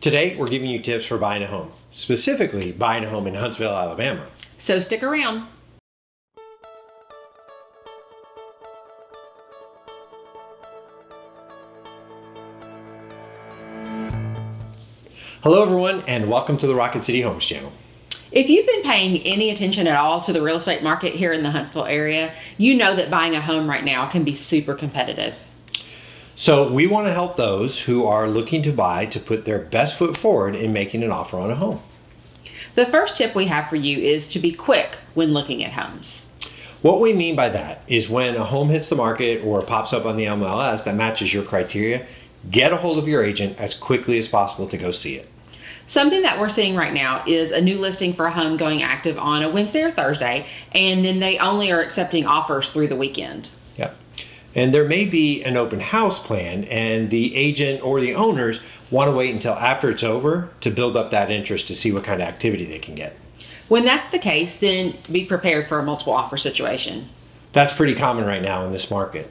Today, we're giving you tips for buying a home, specifically buying a home in Huntsville, Alabama. So stick around. Hello everyone, and welcome to the Rocket City Homes channel. If you've been paying any attention at all to the real estate market here in the Huntsville area, you know that buying a home right now can be super competitive. So we want to help those who are looking to buy to put their best foot forward in making an offer on a home. The first tip we have for you is to be quick when looking at homes. What we mean by that is when a home hits the market or pops up on the MLS that matches your criteria, get a hold of your agent as quickly as possible to go see it. Something that we're seeing right now is a new listing for a home going active on a Wednesday or Thursday, and then they only are accepting offers through the weekend. Yep. And there may be an open house planned, and the agent or the owners want to wait until after it's over to build up that interest to see what kind of activity they can get. When that's the case, then be prepared for a multiple offer situation. That's pretty common right now in this market.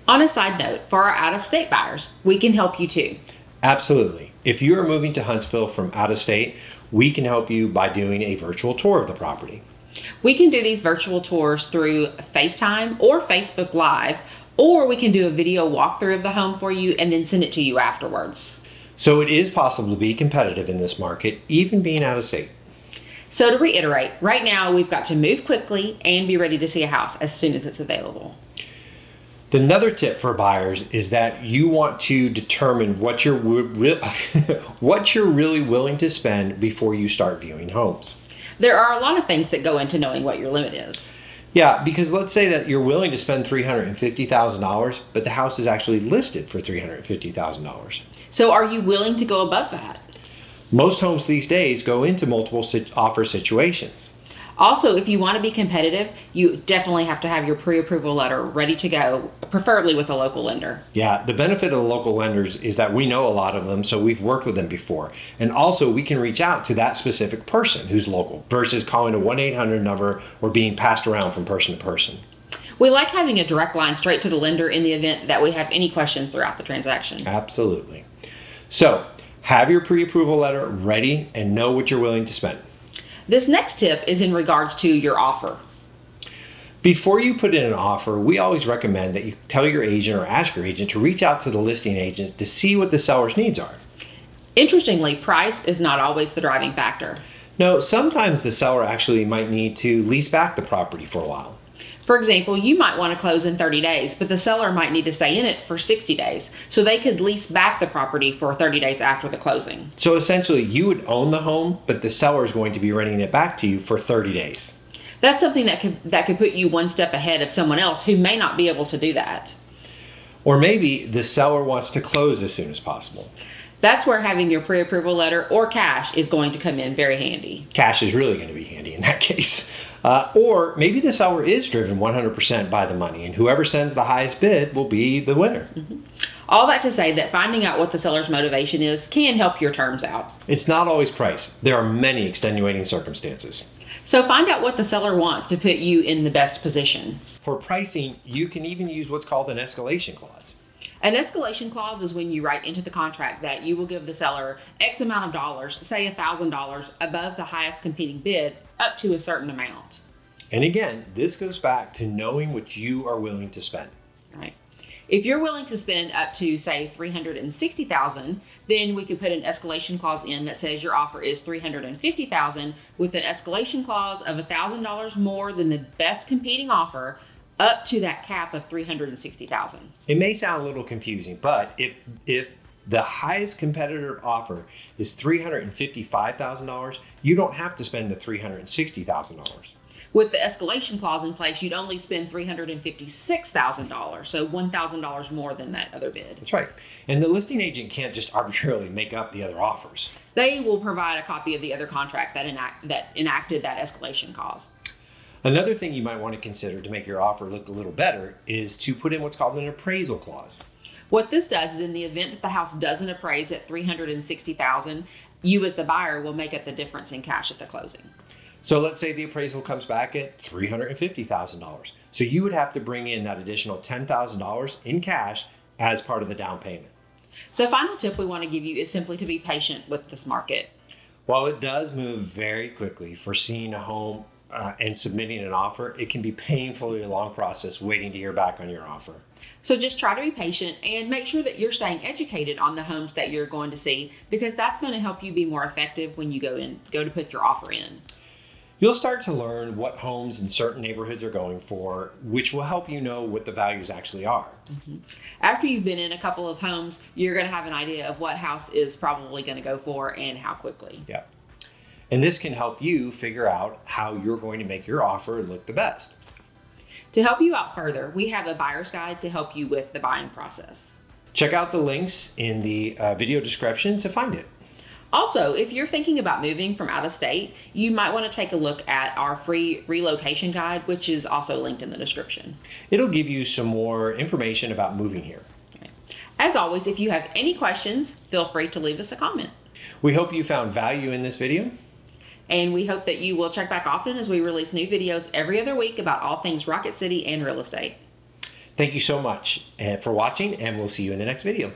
On a side note, for our out-of-state buyers, we can help you too. Absolutely. If you are moving to Huntsville from out of state, we can help you by doing a virtual tour of the property. We can do these virtual tours through FaceTime or Facebook Live, or we can do a video walkthrough of the home for you and then send it to you afterwards. So it is possible to be competitive in this market, even being out of state. So to reiterate, right now we've got to move quickly and be ready to see a house as soon as it's available. Another tip for buyers is that you want to determine what you're what you're really willing to spend before you start viewing homes. There are a lot of things that go into knowing what your limit is. Yeah, because let's say that you're willing to spend $350,000, but the house is actually listed for $350,000. So are you willing to go above that? Most homes these days go into multiple offer situations. Also, if you want to be competitive, you definitely have to have your pre-approval letter ready to go, preferably with a local lender. Yeah, the benefit of the local lenders is that we know a lot of them, so we've worked with them before. And also, we can reach out to that specific person who's local versus calling a 1-800 number or being passed around from person to person. We like having a direct line straight to the lender in the event that we have any questions throughout the transaction. Absolutely. So, have your pre-approval letter ready and know what you're willing to spend. This next tip is in regards to your offer. Before you put in an offer, we always recommend that you tell your agent or ask your agent to reach out to the listing agent to see what the seller's needs are. Interestingly, price is not always the driving factor. No, sometimes the seller actually might need to lease back the property for a while. For example, you might want to close in 30 days, but the seller might need to stay in it for 60 days. So they could lease back the property for 30 days after the closing. So essentially, you would own the home, but the seller is going to be renting it back to you for 30 days. That's something that could put you one step ahead of someone else who may not be able to do that. Or maybe the seller wants to close as soon as possible. That's where having your pre-approval letter or cash is going to come in very handy. Cash is really going to be handy in that case. Or maybe the seller is driven 100% by the money, and whoever sends the highest bid will be the winner. Mm-hmm. All that to say that finding out what the seller's motivation is can help your terms out. It's not always price. There are many extenuating circumstances. So find out what the seller wants to put you in the best position. For pricing, you can even use what's called an escalation clause. An escalation clause is when you write into the contract that you will give the seller X amount of dollars, say $1,000, above the highest competing bid up to a certain amount. And again, this goes back to knowing what you are willing to spend. Right. If you're willing to spend up to, say, $360,000, then we could put an escalation clause in that says your offer is $350,000 with an escalation clause of $1,000 more than the best competing offer, up to that cap of $360,000. It may sound a little confusing, but if the highest competitor offer is $355,000, you don't have to spend the $360,000. With the escalation clause in place, you'd only spend $356,000, so $1,000 more than that other bid. That's right. And the listing agent can't just arbitrarily make up the other offers. They will provide a copy of the other contract that enacted that escalation clause. Another thing you might want to consider to make your offer look a little better is to put in what's called an appraisal clause. What this does is in the event that the house doesn't appraise at $360,000, you as the buyer will make up the difference in cash at the closing. So let's say the appraisal comes back at $350,000. So you would have to bring in that additional $10,000 in cash as part of the down payment. The final tip we want to give you is simply to be patient with this market. While it does move very quickly for seeing a home and submitting an offer, it can be painfully a long process waiting to hear back on your offer. So just try to be patient and make sure that you're staying educated on the homes that you're going to see, because that's going to help you be more effective when you go to put your offer in. You'll start to learn what homes in certain neighborhoods are going for, which will help you know what the values actually are. After you've been in a couple of homes, you're going to have an idea of what house is probably going to go for and how quickly. Yeah. And this can help you figure out how you're going to make your offer look the best. To help you out further, we have a buyer's guide to help you with the buying process. Check out the links in the video description to find it. Also, if you're thinking about moving from out of state, you might want to take a look at our free relocation guide, which is also linked in the description. It'll give you some more information about moving here. As always, if you have any questions, feel free to leave us a comment. We hope you found value in this video. And we hope that you will check back often as we release new videos every other week about all things Rocket City and real estate. Thank you so much for watching, and we'll see you in the next video.